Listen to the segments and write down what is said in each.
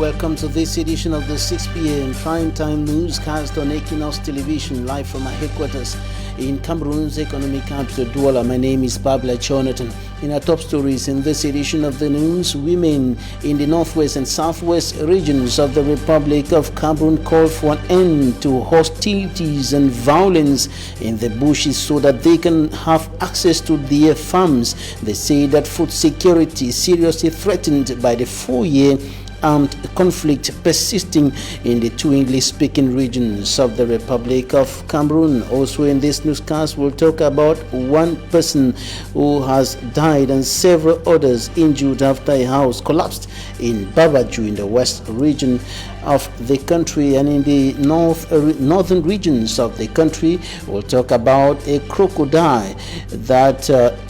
welcome to this edition of the 6 p.m. primetime newscast on Equinoxe television, live from our headquarters in Cameroon's economic capital, Douala. My name is Babla Jonathan. In our top stories in this edition of the news, women in the northwest and southwest regions of the Republic of Cameroon call for an end to hostilities and violence in the bushes so that they can have access to their farms. They say that food security is seriously threatened by the 4-year armed conflict persisting in the two English-speaking regions of the Republic of Cameroon. Also in this newscast, we'll talk about one person who has died and several others injured after a house collapsed in Babaju in the west region of the country. And in the northern regions of the country, we'll talk about a crocodile that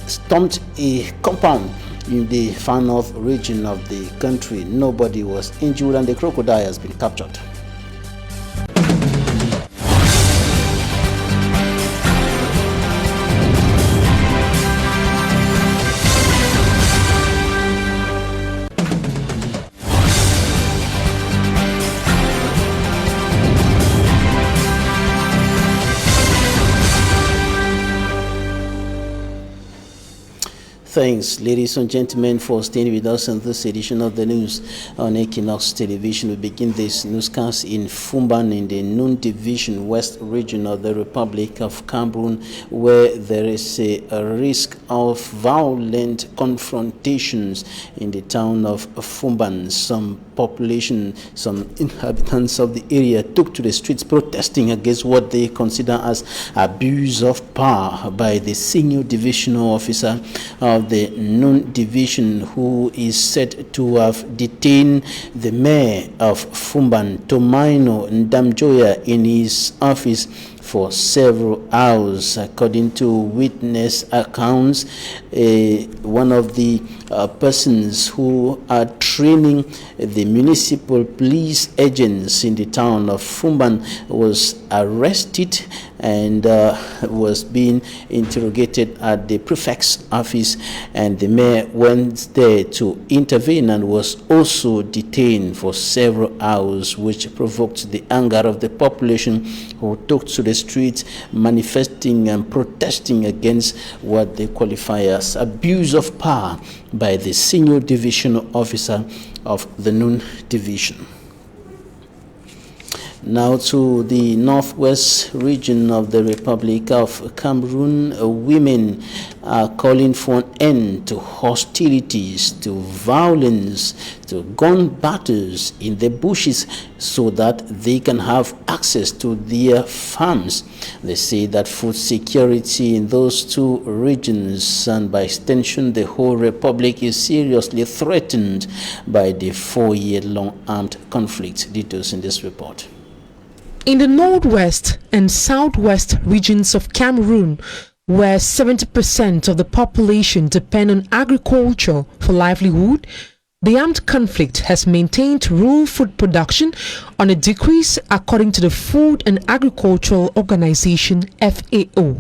stomped a compound in the far north region of the country. Nobody was injured and the crocodile has been captured. Thanks, ladies and gentlemen, for staying with us in this edition of the news on Equinoxe television. We begin this newscast in Fumban in the Noon Division, west region of the Republic of Cameroon, where there is a risk of violent confrontations in the town of Fumban. Some inhabitants of the area took to the streets protesting against what they consider as abuse of power by the senior divisional officer of the Noon Division, who is said to have detained the mayor of Fumban, Tomaino Ndamjoya, in his office for several hours. According to witness accounts, one of the persons who are training the municipal police agents in the town of Fumban was arrested and was being interrogated at the prefect's office, and the mayor went there to intervene and was also detained for several hours, which provoked the anger of the population, who took to the streets manifesting and protesting against what they qualify as abuse of power by the senior divisional officer of the Noon Division. Now to the northwest region of the Republic of Cameroon, women are calling for an end to hostilities, to violence, to gun battles in the bushes so that they can have access to their farms. They say that food security in those two regions, and by extension the whole republic, is seriously threatened by the 4-year-long armed conflict. Details in this report. In the northwest and southwest regions of Cameroon, where 70% of the population depend on agriculture for livelihood, the armed conflict has maintained rural food production on a decrease, according to the Food and Agricultural Organization FAO.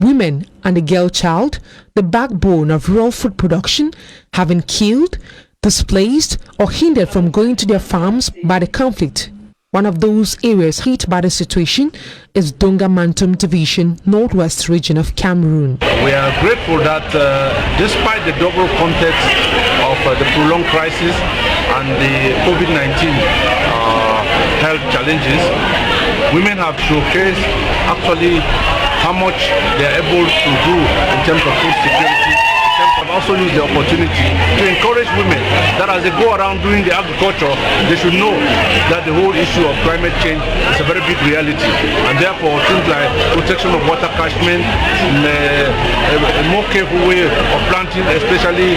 Women and the girl child, the backbone of rural food production, have been killed, displaced, or hindered from going to their farms by the conflict. One of those areas hit by the situation is Donga-Mantum Division, northwest region of Cameroon. We are grateful that despite the double context of the prolonged crisis and the COVID-19 health challenges, women have showcased actually how much they are able to do in terms of food security. Have also used the opportunity to encourage women that as they go around doing the agriculture, they should know that the whole issue of climate change is a very big reality, and therefore things like protection of water catchment, a more careful way of planting, especially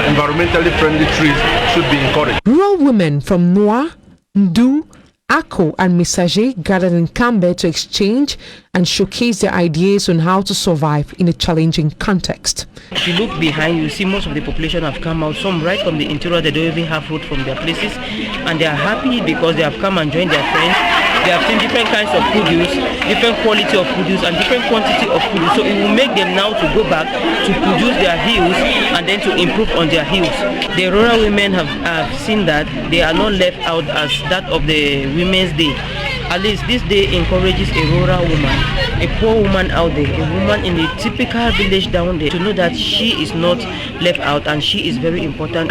environmentally friendly trees, should be encouraged. Rural women from Noa, Ndu, Ako and Messager gathered in Camer to exchange and showcase their ideas on how to survive in a challenging context. If you look behind, you see most of the population have come out, some right from the interior. They don't even have food from their places, and they are happy because they have come and joined their friends They have seen different kinds of produce, different quality of produce, and different quantity of produce. So it will make them now to go back to produce their heels and then to improve on their heels. The rural women have seen that they are not left out as that of the Women's Day. At least this day encourages a rural woman, a poor woman out there, a woman in a typical village down there, to know that she is not left out and she is very important.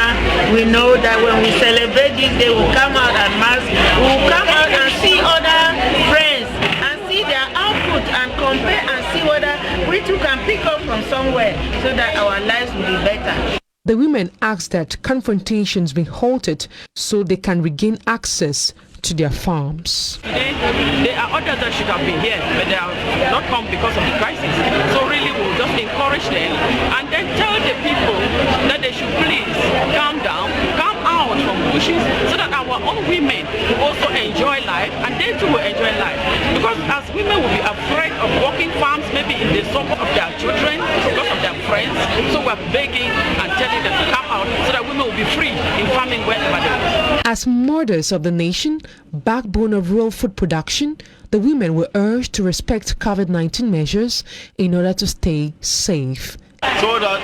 We know that when we celebrate this day, we'll come out and mass, we'll come out and see other friends and see their output and compare and see whether we too can pick up from somewhere so that our lives will be better. The women asked that confrontations be halted so they can regain access to their farms. There are others that should have been here, but they have not come because of the crisis. So really we'll just encourage them and then tell the people that they should please calm down, come out from bushes so that our own women will also enjoy life and they too will enjoy life. Because as women will be afraid of working farms, maybe in the suburbs of their children, because of their friends, so we're begging and telling them to come out so that women will be free in farming wherever they go. As mothers of the nation, backbone of rural food production, the women were urged to respect COVID-19 measures in order to stay safe. So that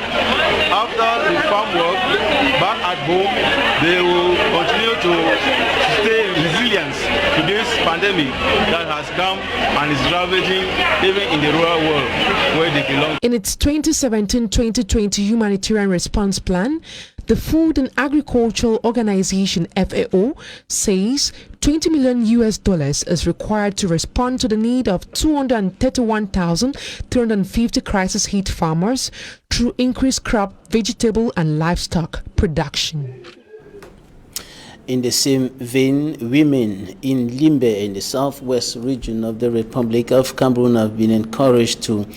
after the farm work, back at home, they will continue to stay resilient to this pandemic that has come and is ravaging even in the rural world where they belong. In its 2017-2020 humanitarian response plan, the Food and Agricultural Organization FAO says $20 million is required to respond to the need of 231,350 crisis-hit farmers through increased crop, vegetable and livestock production. In the same vein, women in Limbe in the southwest region of the Republic of Cameroon have been encouraged to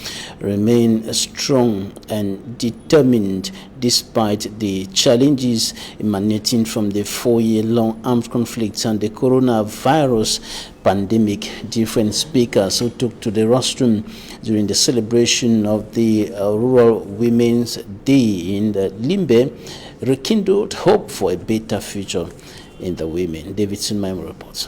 remain strong and determined despite the challenges emanating from the 4-year-long armed conflict and the coronavirus pandemic. Different speakers who took to the rostrum during the celebration of the Rural Women's Day in the Limbe rekindled hope for a better future in the women. Davidson Memo reports.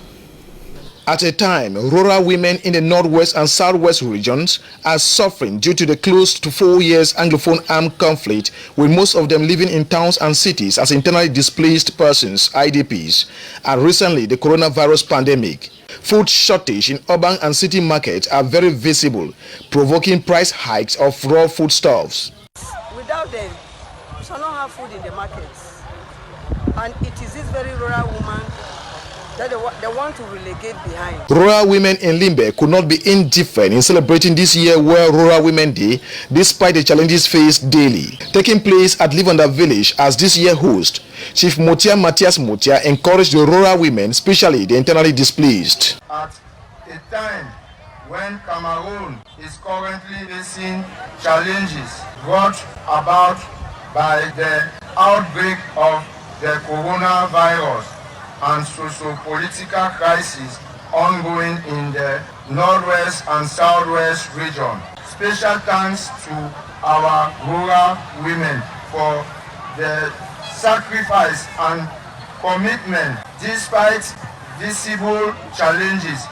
At a time, rural women in the northwest and southwest regions are suffering due to the close to 4 years Anglophone armed conflict, with most of them living in towns and cities as internally displaced persons, IDPs, and recently the coronavirus pandemic. Food shortage in urban and city markets are very visible, provoking price hikes of raw foodstuffs. Without them, we shall not have food in the markets. And it is this very rural woman that they want to relegate behind. Rural women in Limbe could not be indifferent in celebrating this year World Rural Women Day, despite the challenges faced daily. Taking place at Livanda Village as this year host, Chief Motia Matthias Motia encouraged the rural women, especially the internally displaced. At a time when Cameroon is currently facing challenges brought about by the outbreak of the coronavirus and socio-political crisis ongoing in the northwest and southwest region. Special thanks to our rural women for the sacrifice and commitment despite visible challenges.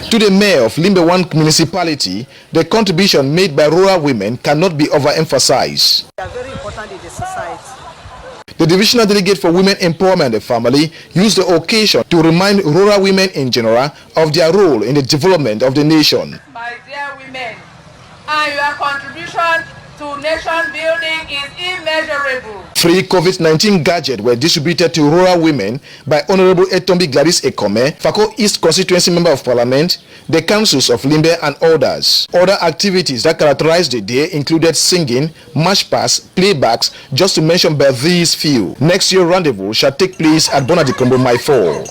To the mayor of Limbe 1 municipality, the contribution made by rural women cannot be overemphasized. They are very important in the society. The divisional delegate for women empowerment and the family used the occasion to remind rural women in general of their role in the development of the nation. My dear women, and your contribution to nation building is immeasurable. 3 COVID-19 gadgets were distributed to rural women by Honorable Etombi Gladys Kmer, Fako East Constituency Member of Parliament, the councils of Limbe and others. Other activities that characterized the day included singing, march past, playbacks, just to mention but these few. Next year rendezvous shall take place at Bonadikombo Mai 4.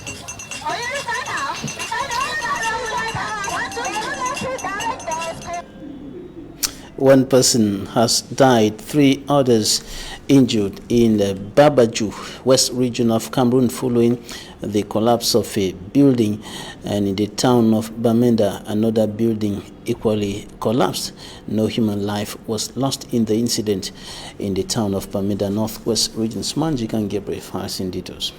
One person has died, 3 others injured in the Babaju, west region of Cameroon, following the collapse of a building, and in the town of Bamenda, another building equally collapsed. No human life was lost in the incident in the town of Bamenda, northwest region. Smanjik and Gabriel has in details.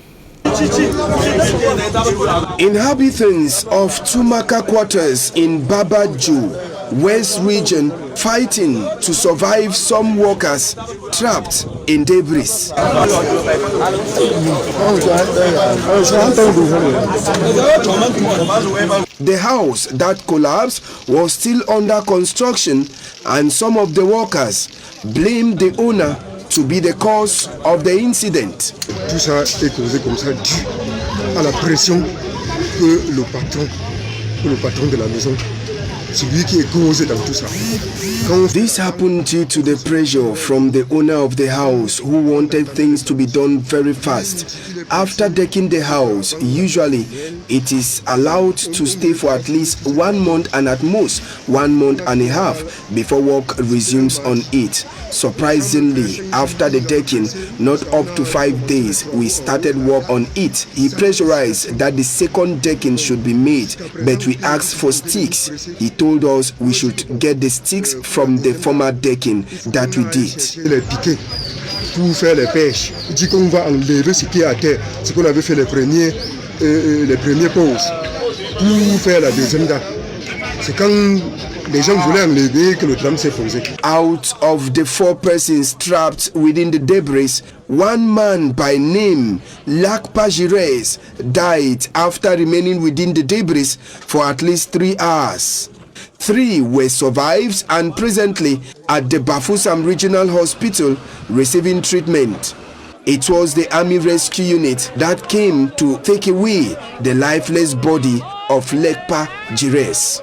Inhabitants of Tumaka quarters in Babaju, West region, fighting to survive some workers trapped in debris. The house that collapsed was still under construction, and some of the workers blamed the owner to be the cause of the incident. Tout ça est causé comme ça dû à la pression que le patron de la maison, c'est lui qui est causé dans tout ça. This happened due to the pressure from the owner of the house, who wanted things to be done very fast. After decking the house, usually it is allowed to stay for at least 1 month and at most 1 month and a half before work resumes on it. Surprisingly, after the decking, not up to 5 days, we started work on it. He pressurized that the second decking should be made, but we asked for sticks. He told us we should get the sticks from the former decking that we did. Pour faire les pêches, il dit qu'on va enlever ce qui est à terre, ce qu'on avait fait les premiers pauses, pour faire la deuxième date. C'est quand les gens voulaient enlever que le drame s'est posé. Out of the 4 persons trapped within the debris, 1 man by name Lakpa Jires died after remaining within the debris for at least 3 hours. 3 were survived and presently at the Bafoussam Regional Hospital receiving treatment. It was the Army Rescue Unit that came to take away the lifeless body of Lekpa Jires.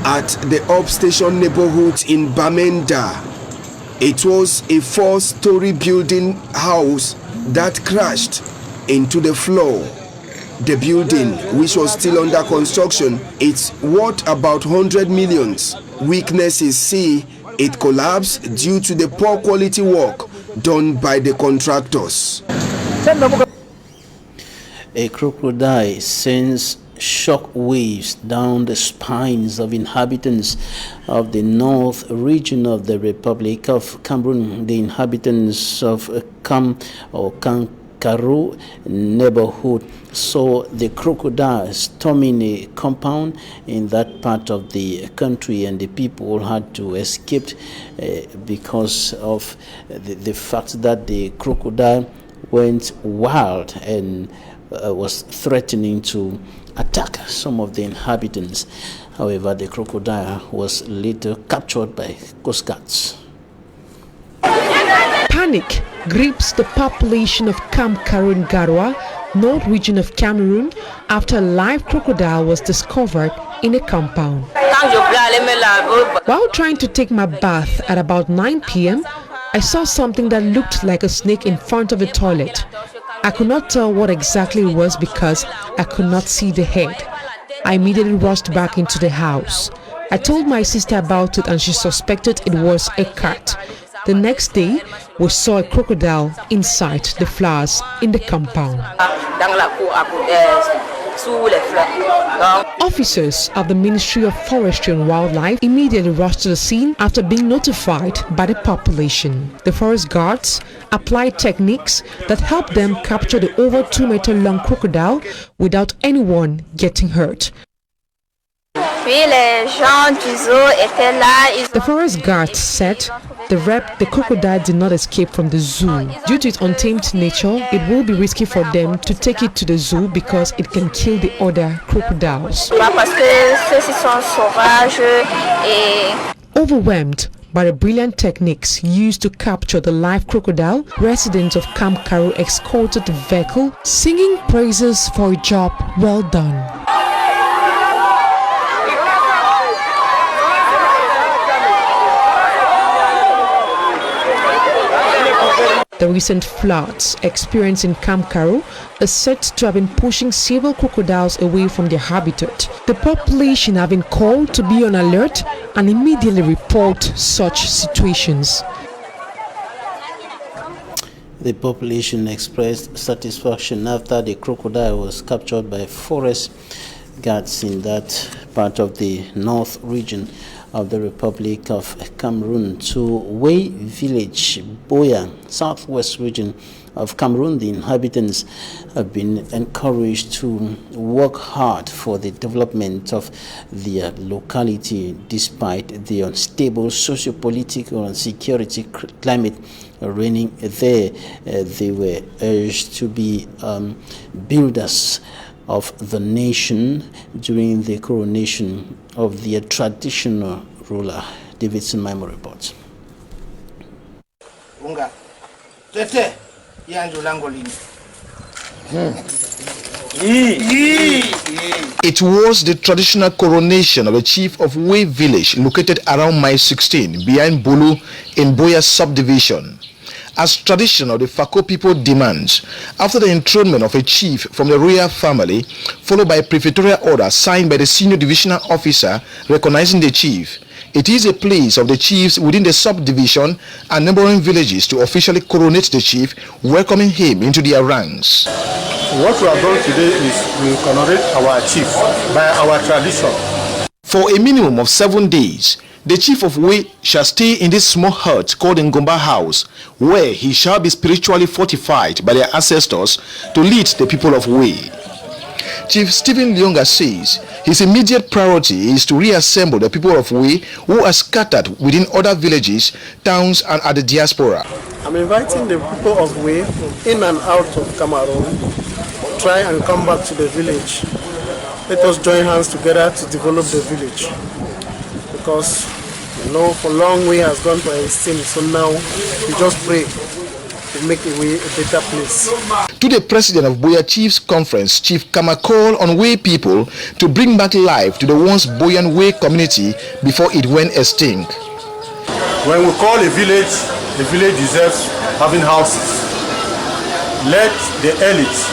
At the upstation neighborhood in Bamenda, it was a 4-story building house that crashed into the floor. The building, which was still under construction, it's worth about 100 millions. Witnesses say it collapsed due to the poor quality work done by the contractors. A crocodile sends shock waves down the spines of inhabitants of the north region of the Republic of Cameroon. The inhabitants of Kankaro neighborhood saw the crocodile storming a compound in that part of the country, and the people had to escape because of the fact that the crocodile went wild and was threatening to attack some of the inhabitants. However, the crocodile was later captured by Coast Guards. Panic grips the population of Cameroun Garwa, north region of Cameroon, after a live crocodile was discovered in a compound. While trying to take my bath at about 9 p.m., I saw something that looked like a snake in front of the toilet. I could not tell what exactly it was because I could not see the head. I immediately rushed back into the house. I told my sister about it and she suspected it was a cat. The next day, we saw a crocodile inside the flowers in the compound. Officers of the Ministry of Forestry and Wildlife immediately rushed to the scene after being notified by the population. The forest guards applied techniques that helped them capture the over 2-meter-long crocodile without anyone getting hurt. The forest guards said the crocodile did not escape from the zoo. Due to its untamed nature, it will be risky for them to take it to the zoo because it can kill the other crocodiles. Overwhelmed by the brilliant techniques used to capture the live crocodile, residents of Cameroun escorted the vehicle, singing praises for a job well done. The recent floods experienced in Cameroon are said to have been pushing several crocodiles away from their habitat. The population have been called to be on alert and immediately report such situations. The population expressed satisfaction after the crocodile was captured by forest guards in that part of the north region of the Republic of Cameroon to Wei Village, Boya, southwest region of Cameroon. The inhabitants have been encouraged to work hard for the development of their locality despite the unstable socio-political and security climate reigning there. They were urged to be builders of the nation during the coronation of their traditional ruler. Davidson Mimo reports. It was the traditional coronation of the chief of Wei village located around mile 16 behind Bulu in Boya subdivision. As tradition of the Fako people demands, after the enthronement of a chief from the royal family, followed by a prefectorial order signed by the senior divisional officer recognizing the chief, it is a place of the chiefs within the subdivision and neighboring villages to officially coronate the chief, welcoming him into their ranks. What we have done today is we coronate our chief by our tradition. For a minimum of 7 days, the chief of Wei shall stay in this small hut called Ngomba House, where he shall be spiritually fortified by their ancestors to lead the people of Wei. Chief Stephen Lyonga says his immediate priority is to reassemble the people of Wei who are scattered within other villages, towns and at the diaspora. I'm inviting the people of Wei in and out of Cameroon to try and come back to the village. Let us join hands together to develop the village. Because, you know, for long Wei has gone to extinct, so now we just pray to make Wei a better place. To the president of Boya Chiefs Conference, Chief Kamer called on Wei people to bring back life to the once buoyant Wei community before it went extinct. When we call a village deserves having houses. Let the elite,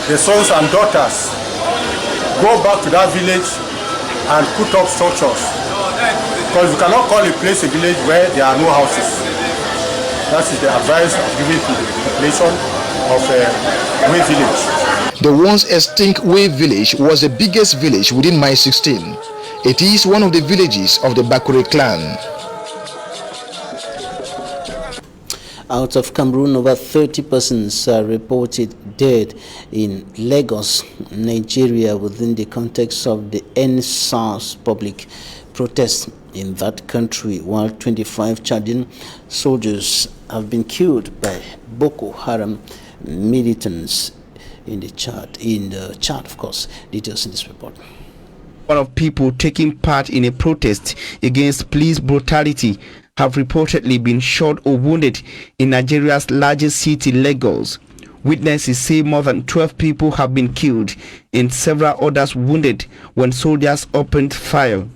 the sons and daughters, go back to that village and put up structures. Because you cannot call a place a village where there are no houses. That is the advice I'm giving to the population of Wei village. The once extinct Wei village was the biggest village within Mile 16. It is one of the villages of the Bakure clan. Out of Cameroon, over 30 persons are reported dead in Lagos, Nigeria, within the context of the NSAS public protest in that country, while 25 Chadian soldiers have been killed by Boko Haram militants in the Chad, of course. Details in this report. One of people taking part in a protest against police brutality have reportedly been shot or wounded in Nigeria's largest city, Lagos. Witnesses say more than 12 people have been killed and several others wounded when soldiers opened fire.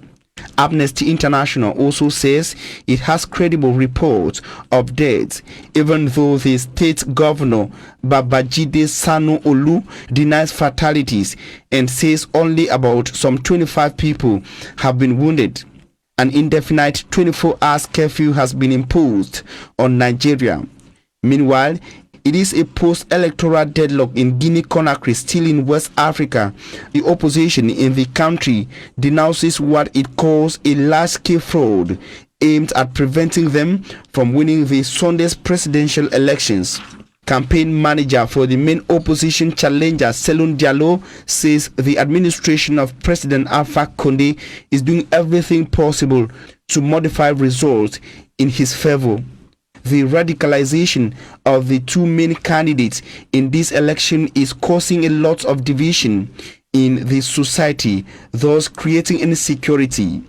Amnesty International also says it has credible reports of deaths, even though the state governor Babajide Sanu-Olu denies fatalities and says only about some 25 people have been wounded. An indefinite 24-hour curfew has been imposed on Nigeria. Meanwhile, it is a post-electoral deadlock in Guinea-Conakry, still in West Africa. The opposition in the country denounces what it calls a large-scale fraud aimed at preventing them from winning the Sunday's presidential elections. Campaign manager for the main opposition challenger, Selun Diallo, says the administration of President Alpha Condé is doing everything possible to modify results in his favor. The radicalization of the two main candidates in this election is causing a lot of division in the society, thus creating insecurity.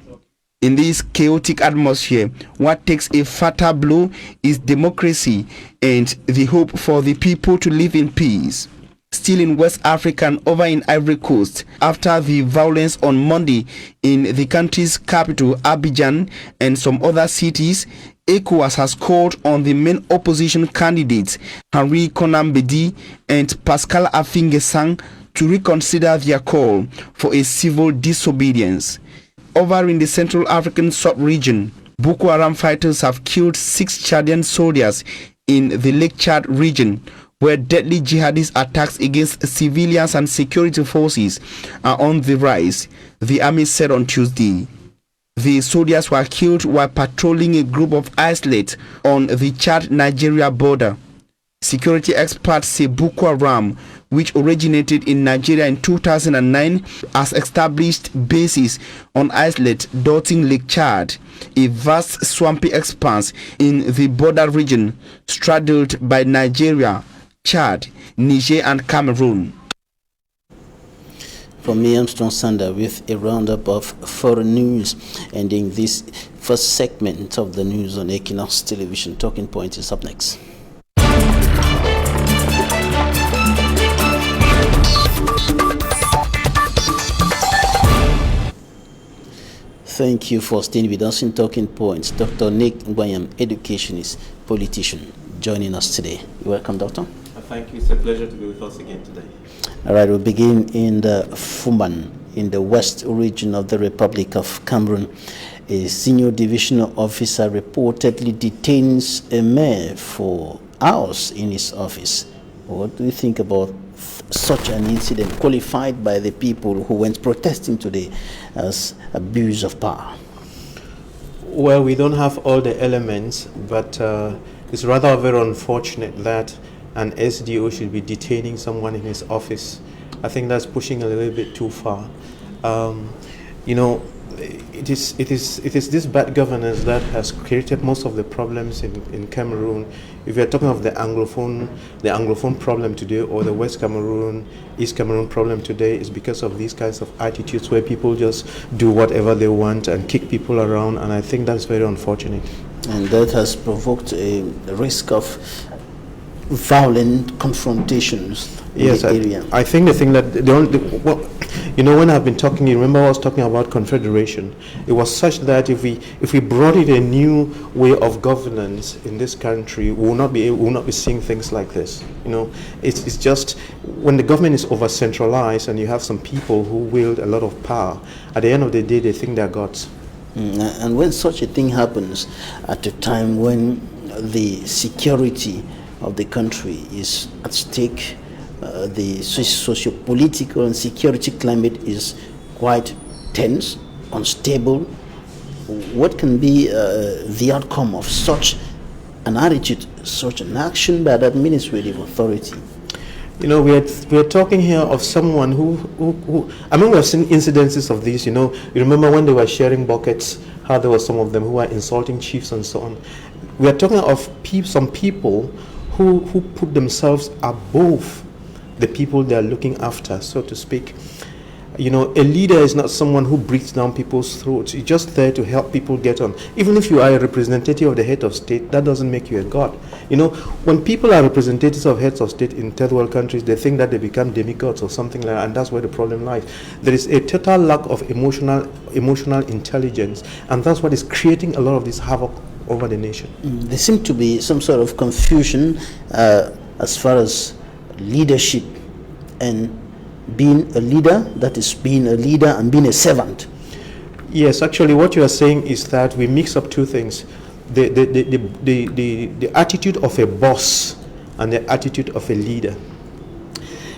In this chaotic atmosphere, what takes a fatal blow is democracy and the hope for the people to live in peace. Still in West Africa and over in Ivory Coast, after the violence on Monday in the country's capital, Abidjan, and some other cities, ECOWAS has called on the main opposition candidates, Henri Konan Bedi and Pascal Affi-N'Guessan, to reconsider their call for a civil disobedience. Over in the Central African sub-region, Boko Haram fighters have killed 6 Chadian soldiers in the Lake Chad region, where deadly jihadist attacks against civilians and security forces are on the rise, the army said on Tuesday. The soldiers were killed while patrolling a group of isolates on the Chad-Nigeria border. Security experts say Boko Haram, which originated in Nigeria in 2009, has established bases on islets dotting Lake Chad, a vast swampy expanse in the border region straddled by Nigeria, Chad, Niger and Cameroon. From me, Armstrong Sander with a roundup of foreign news, ending this first segment of the news on Equinoxe Television. Talking Point is up next. Thank you for staying with us in Talking Points. Dr. Nick Ngwanyam, educationist, politician, joining us today. You're welcome, Doctor. Thank you. It's a pleasure to be with us again today. All right, we'll begin in the Fumban, in the west region of the Republic of Cameroon. A senior divisional officer reportedly detains a mayor for hours in his office. What do you think about such an incident, qualified by the people who went protesting today as abuse of power? Well, we don't have all the elements, but it's rather very unfortunate that an SDO should be detaining someone in his office. I think that's pushing a little bit too far. You know, it is this bad governance that has created most of the problems in Cameroon. If you're talking of the Anglophone problem today, or the West Cameroon, East Cameroon problem today, is because of these kinds of attitudes where people just do whatever they want and kick people around, and I think that's very unfortunate. And that has provoked a risk of violent confrontations in the area. I think the thing that when I've been talking, you remember I was talking about confederation. It was such that if we brought in a new way of governance in this country, we will not be seeing things like this. You know, it's just when the government is over centralized and you have some people who wield a lot of power, at the end of the day they think they're gods. And when such a thing happens at a time when the security of the country is at stake, the socio-political and security climate is quite tense, unstable. What can be the outcome of such an attitude, such an action by the administrative authority? You know, we're talking here of someone who I mean, we've seen incidences of these. You know, you remember when they were sharing buckets, how there were some of them who were insulting chiefs and so on. We are talking of some people who put themselves above the people they are looking after, so to speak. You know, a leader is not someone who breaks down people's throats. You're just there to help people get on. Even if you are a representative of the head of state, that doesn't make you a god. You know, when people are representatives of heads of state in third world countries, they think that they become demigods or something like that, and that's where the problem lies. There is a total lack of emotional intelligence, and that's what is creating a lot of this havoc over the nation. There seems to be some sort of confusion as far as leadership and being a leader, that is being a leader and being a servant. Yes, actually what you are saying is that we mix up two things. The attitude of a boss and the attitude of a leader.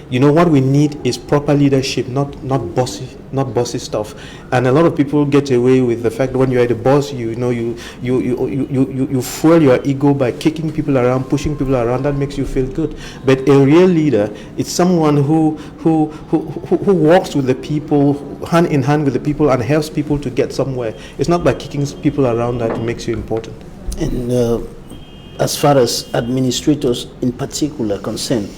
You know, what we need is proper leadership, not bossy stuff. And a lot of people get away with the fact that when you are the boss, you fuel your ego by kicking people around, pushing people around. That makes you feel good. But a real leader is someone who walks with the people, hand in hand with the people, and helps people to get somewhere. It's not by kicking people around that makes you important. And as far as administrators in particular are concerned,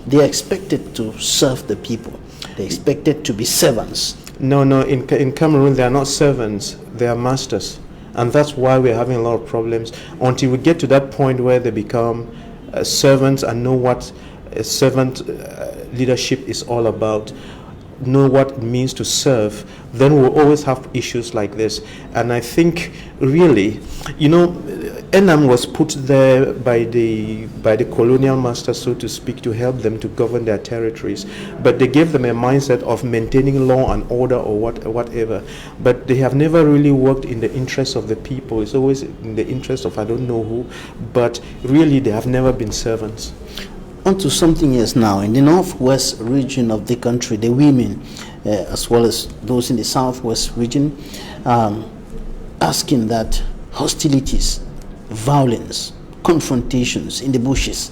they are expected to serve the people. They are expected to be servants. No, in Cameroon they are not servants, they are masters. And that's why we're having a lot of problems. Until we get to that point where they become servants and know what a servant leadership is all about, know what it means to serve, then we'll always have issues like this. And I think really, you know, Enam was put there by the colonial masters, so to speak, to help them to govern their territories. But they gave them a mindset of maintaining law and order or whatever. But they have never really worked in the interest of the people. It's always in the interest of I don't know who. But really, they have never been servants. On to something else now. In the northwest region of the country, the women, as well as those in the southwest region, asking that hostilities, violence, confrontations in the bushes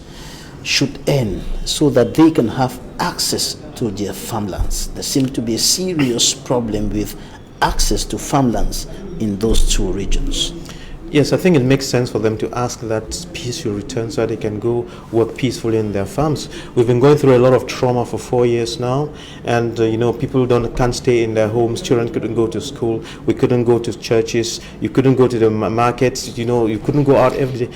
should end so that they can have access to their farmlands. There seems to be a serious problem with access to farmlands in those two regions. Yes, I think it makes sense for them to ask that peace should return so they can go work peacefully in their farms. We've been going through a lot of trauma for 4 years now, and people can't stay in their homes. Children couldn't go to school. We couldn't go to churches. You couldn't go to the markets. You couldn't go out every day.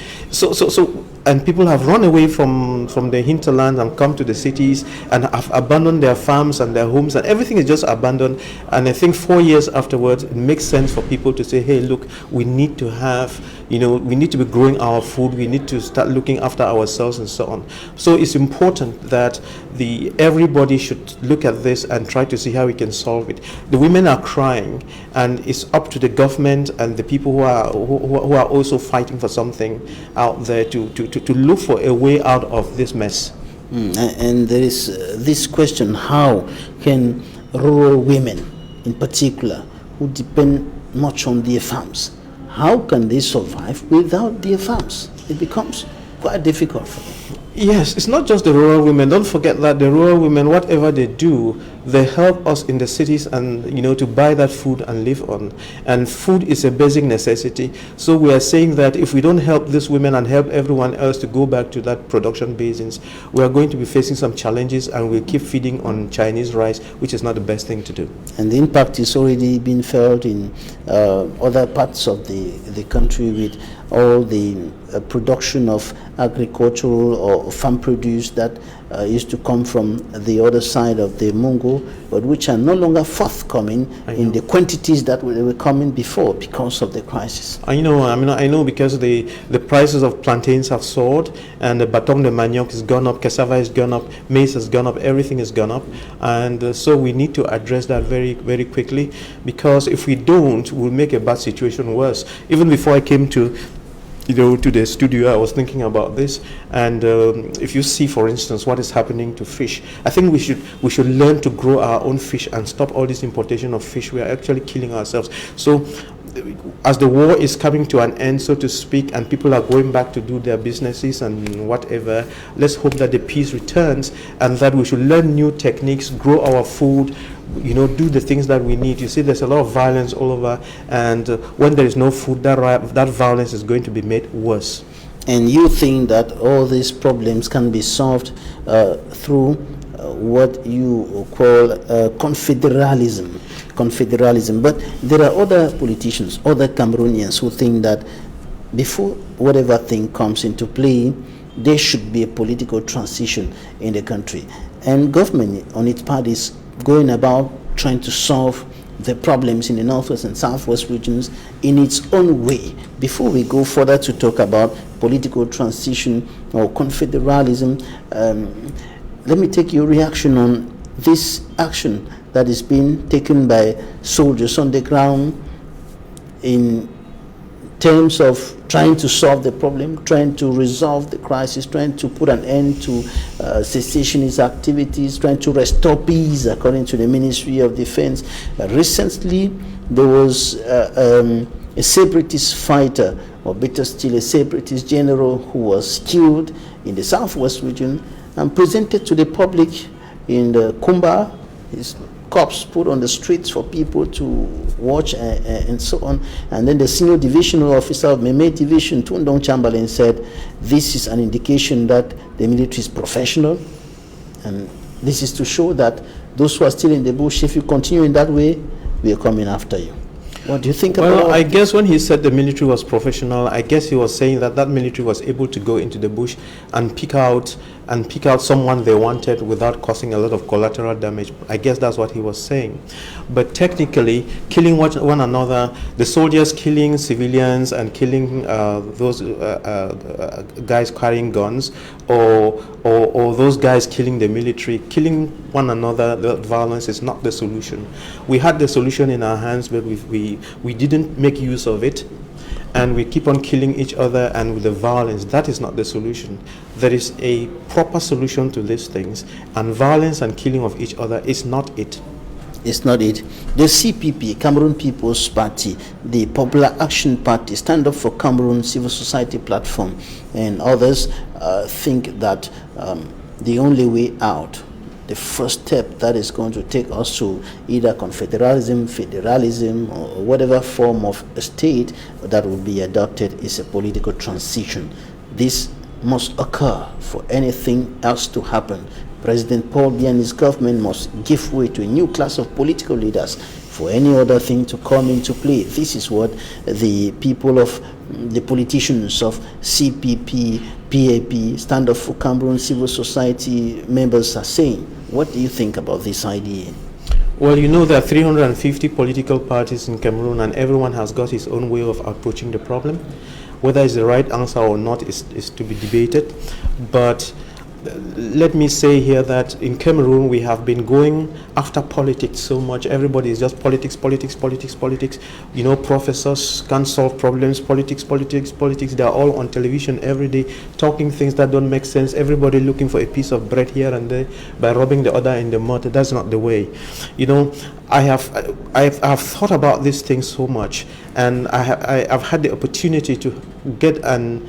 And people have run away from the hinterland and come to the cities and have abandoned their farms and their homes, and everything is just abandoned. And I think 4 years afterwards, it makes sense for people to say, hey, look, we need to we need to be growing our food, we need to start looking after ourselves and so on. So it's important that everybody should look at this and try to see how we can solve it. The women are crying, and it's up to the government and the people who are also fighting for something out there to look for a way out of this mess. And there is this question: how can rural women, in particular, who depend much on their farms, how can they survive without their farms? It becomes quite difficult for them. Yes, it's not just the rural women. Don't forget that the rural women, whatever they do, they help us in the cities and to buy that food and live on. And food is a basic necessity. So we are saying that if we don't help these women and help everyone else to go back to that production basins, we are going to be facing some challenges, and we'll keep feeding on Chinese rice, which is not the best thing to do. And the impact is already being felt in other parts of the country, with all the production of agricultural or farm produce that used to come from the other side of the Mungo, but which are no longer forthcoming in the quantities that were coming before because of the crisis. I know because the prices of plantains have soared, and the bâton de manioc has gone up, cassava has gone up, maize has gone up, everything has gone up, and so we need to address that very, very quickly, because if we don't, we'll make a bad situation worse. Even before I came to the studio, I was thinking about this, and if you see, for instance, what is happening to fish, I think we should learn to grow our own fish and stop all this importation of fish. We are actually killing ourselves. So as the war is coming to an end, so to speak, and people are going back to do their businesses and whatever, let's hope that the peace returns, and that we should learn new techniques, grow our food, do the things that we need. You see, there's a lot of violence all over, and when there is no food, that violence is going to be made worse. And you think that all these problems can be solved through what you call confederalism, but there are other politicians, other Cameroonians, who think that before whatever thing comes into play, there should be a political transition in the country, and government on its part is going about trying to solve the problems in the northwest and southwest regions in its own way. Before we go further to talk about political transition or confederalism, let me take your reaction on this action that is being taken by soldiers on the ground in terms of trying to solve the problem, trying to resolve the crisis, trying to put an end to cessationist activities, trying to restore peace according to the Ministry of Defense. Recently, there was a separatist fighter, or better still, a separatist general who was killed in the southwest region and presented to the public in the Kumba. His corpse put on the streets for people to watch and so on. And then the senior divisional officer of Meme Division, Tundong Chamberlain, said this is an indication that the military is professional, and this is to show that those who are still in the bush, if you continue in that way, we are coming after you. What do you think about Well, I guess when he said the military was professional, I guess he was saying that military was able to go into the bush and pick out someone they wanted without causing a lot of collateral damage. I guess that's what he was saying. But technically, killing one another, the soldiers killing civilians and killing those guys carrying guns, or those guys killing the military, killing one another, the violence is not the solution. We had the solution in our hands, but we didn't make use of it, and we keep on killing each other, and with the violence, that is not the solution. There is a proper solution to these things, and violence and killing of each other is not it. is not it. The CPP, Cameroon People's Party, the Popular Action Party, Stand Up for Cameroon, Civil Society Platform, and others think that the only way out, the first step that is going to take us to either confederalism, federalism, or whatever form of a state that will be adopted, is a political transition. This must occur for anything else to happen. President Paul Biya and his government must give way to a new class of political leaders for any other thing to come into play. This is what the people of the politicians of CPP, PAP, Stand Up for Cameroon, civil society members are saying. What do you think about this idea? Well, you know, there are 350 political parties in Cameroon, and everyone has got his own way of approaching the problem. Whether it's the right answer or not is to be debated. But let me say here that in Cameroon we have been going after politics so much. Everybody is just politics, politics, politics, politics. You know, professors can't solve problems. Politics, politics, politics. They are all on television every day talking things that don't make sense. Everybody looking for a piece of bread here and there by rubbing the other in the mud. That's not the way. You know, I've thought about these things so much, and I've had the opportunity to get an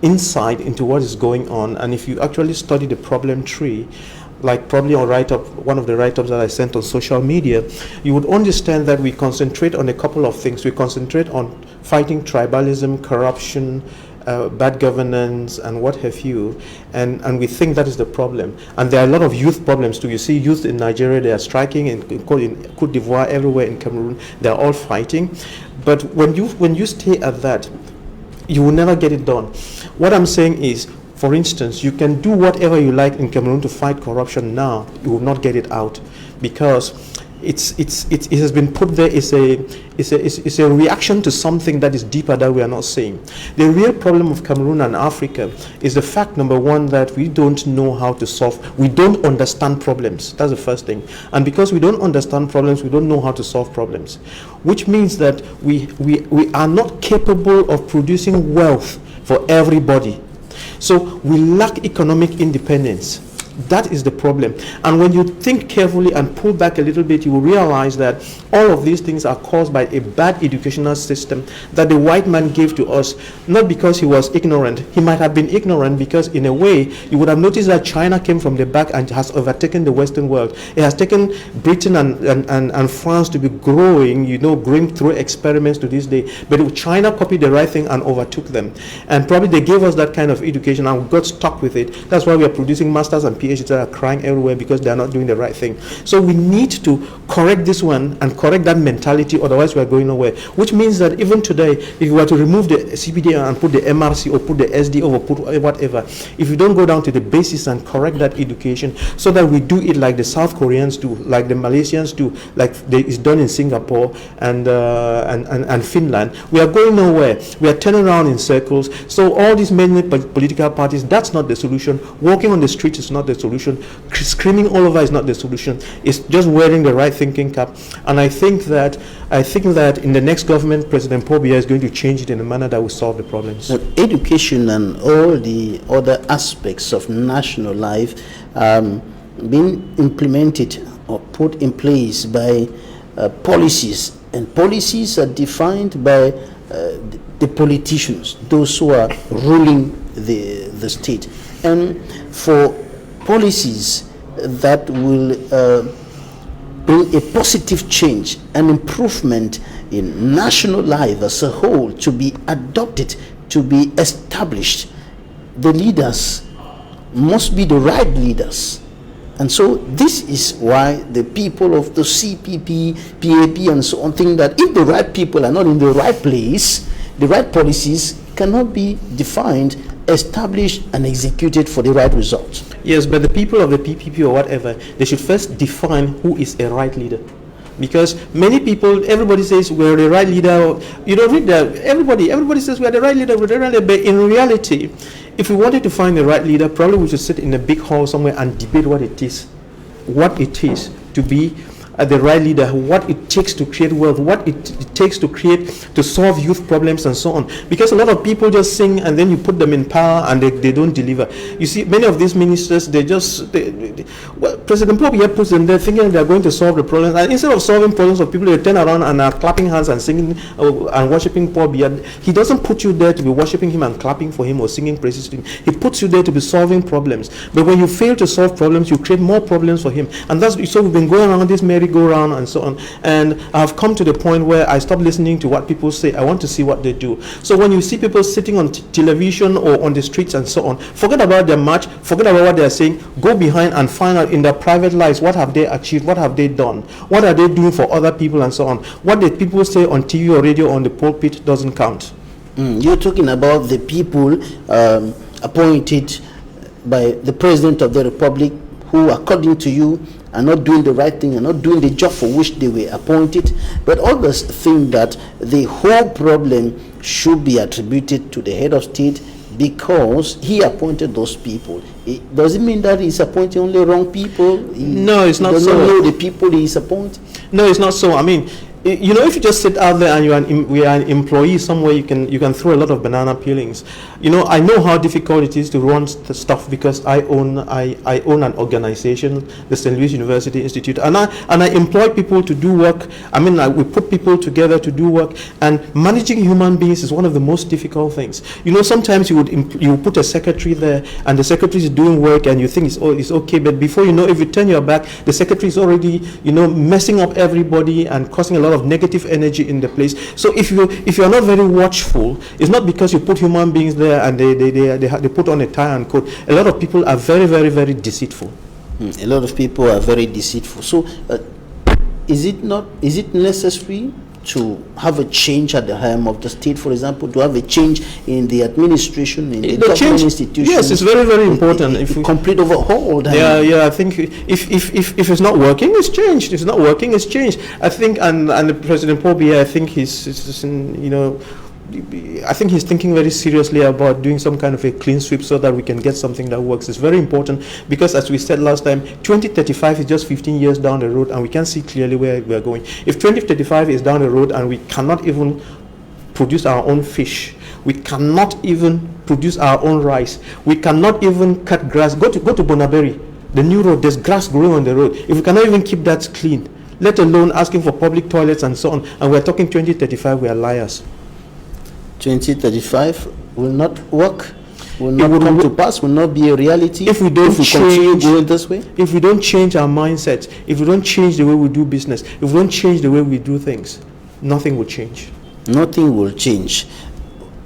insight into what is going on. And if you actually study the problem tree, like probably on one of the write-ups that I sent on social media, you would understand that we concentrate on a couple of things. We concentrate on fighting tribalism, corruption, bad governance, and what have you, and we think that is the problem. And there are a lot of youth problems too. You see youth in Nigeria, they are striking, in Côte d'Ivoire, everywhere in Cameroon, they are all fighting. But when you stay at that, you will never get it done. What I'm saying is, for instance, you can do whatever you like in Cameroon to fight corruption now, you will not get it out, because it has been put there. It's a reaction to something that is deeper that we are not seeing. The real problem of Cameroon and Africa is the fact, number one, that we don't know how to solve. We don't understand problems. That's the first thing. And because we don't understand problems, we don't know how to solve problems, which means that we are not capable of producing wealth for everybody. So we lack economic independence. That is the problem. And when you think carefully and pull back a little bit, you will realize that all of these things are caused by a bad educational system that the white man gave to us, not because he was ignorant. He might have been ignorant because, in a way, you would have noticed that China came from the back and has overtaken the Western world. It has taken Britain and France to be growing, growing through experiments to this day. But China copied the right thing and overtook them. And probably they gave us that kind of education and we got stuck with it. That's why we are producing masters and PhDs that are crying everywhere because they are not doing the right thing. So we need to correct this one and correct that mentality, otherwise we are going nowhere. Which means that even today, if you were to remove the CBD and put the MRC or put the SDO or put whatever, if you don't go down to the basis and correct that education so that we do it like the South Koreans do, like the Malaysians do, like it's done in Singapore and Finland, we are going nowhere. We are turning around in circles. So all these many political parties, that's not the solution. Walking on the streets is not the solution. Screaming all over is not the solution. It's just wearing the right thinking cap. And I think that in the next government, President Paul Biya is going to change it in a manner that will solve the problems. But education and all the other aspects of national life being implemented or put in place by policies, and policies are defined by the politicians, those who are ruling the state. And for policies that will bring a positive change, an improvement in national life as a whole to be adopted, to be established, the leaders must be the right leaders. And so this is why the people of the CPP, PAP and so on think that if the right people are not in the right place, the right policies cannot be defined, established and executed for the right results. Yes, but the people of the PPP or whatever, they should first define who is a right leader. Because many people, everybody says we're the right leader. You don't read that. Everybody says we're the right leader, we're the right leader. But in reality, if we wanted to find the right leader, probably we should sit in a big hall somewhere and debate what it is to be the right leader, what it takes to create wealth, what it takes to solve youth problems and so on. Because a lot of people just sing and then you put them in power and they don't deliver. You see, many of these ministers, President Pope here puts them there thinking they're going to solve the problems, and instead of solving problems of people, they turn around and are clapping hands and singing and worshiping Paul Biya. He doesn't put you there to be worshiping him and clapping for him or singing praises to him. He puts you there to be solving problems. But when you fail to solve problems, you create more problems for him. And that's so we've been going around this merry-go-round and so on. And I've come to the point where I stop listening to what people say. I want to see what they do. So when you see people sitting on television or on the streets and so on, forget about their march, forget about what they're saying, go behind and find out in their private lives what have they achieved, what have they done, what are they doing for other people and so on. What the people say on TV or radio or on the pulpit doesn't count. You're talking about the people appointed by the President of the Republic who, according to you, are not doing the right thing, are not doing the job for which they were appointed, but others think that the whole problem should be attributed to the head of state because he appointed those people. Does it mean that he's appointing only wrong people? No, it's not so. Does not know the people he's appointing? No, it's not so. I mean, you know, if you just sit out there and we are an employee somewhere, you can throw a lot of banana peelings. You know, I know how difficult it is to run the stuff because I own an organization, the St. Louis University Institute, and I employ people to do work. I mean, we put people together to do work, and managing human beings is one of the most difficult things. You know, sometimes you would put a secretary there, and the secretary is doing work, and you think it's okay, but before you know, if you turn your back, the secretary is already, you know, messing up everybody and causing a lot of negative energy in the place. So if you're not very watchful, it's not because you put human beings there and they put on a tie and coat. A lot of people are very, very, very deceitful. A lot of people are very deceitful. So is it necessary to have a change at the helm of the state, for example, to have a change in the administration, in the government institutions? Yes, it's very, very important. If we complete overhaul. Yeah. I think if it's not working, it's changed. If it's not working, it's changed. I think, and the President Paul Biya, I think I think he's thinking very seriously about doing some kind of a clean sweep so that we can get something that works. It's very important because, as we said last time, 2035 is just 15 years down the road and we can't see clearly where we are going. If 2035 is down the road and we cannot even produce our own fish, we cannot even produce our own rice, we cannot even cut grass. Go to Bonaberry, the new road, there's grass growing on the road. If we cannot even keep that clean, let alone asking for public toilets and so on, and we're talking 2035, we are liars. 2035 will not work, will not come to pass, will not be a reality if we continue going this way. If we don't change our mindset, if we don't change the way we do business, if we don't change the way we do things, nothing will change. Nothing will change.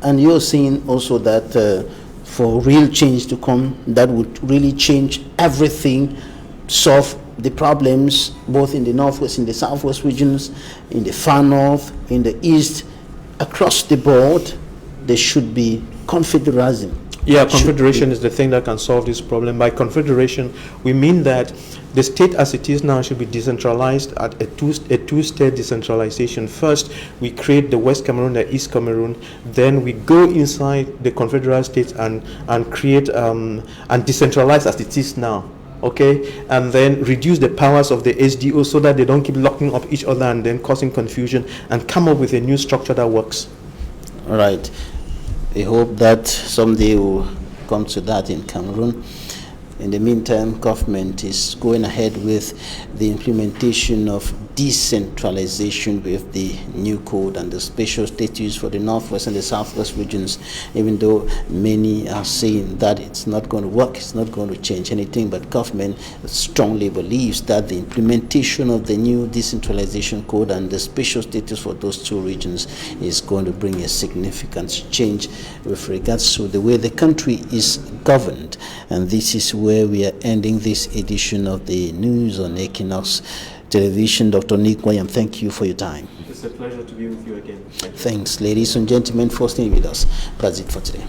And you're saying also that for real change to come, that would really change everything, solve the problems both in the northwest, in the southwest regions, in the far north, in the east. Across the board, there should be confederalism. Yeah, confederation is the thing that can solve this problem. By confederation, we mean that the state as it is now should be decentralized at a two-state decentralization. First, we create the West Cameroon, the East Cameroon. Then we go inside the confederal states and create and decentralize as it is now. Okay, and then reduce the powers of the SDO so that they don't keep locking up each other and then causing confusion, and come up with a new structure that works. All right. We hope that someday we'll come to that in Cameroon. In the meantime, government is going ahead with the implementation of decentralization with the new code and the special status for the northwest and the southwest regions, even though many are saying that it's not going to work, it's not going to change anything, but government strongly believes that the implementation of the new decentralization code and the special status for those two regions is going to bring a significant change with regards to the way the country is governed. And this is where we are ending this edition of the news on Equinoxe Television. Dr. Nick William, thank you for your time. It's a pleasure to be with you again. Thanks, ladies and gentlemen, for staying with us. That's it for today.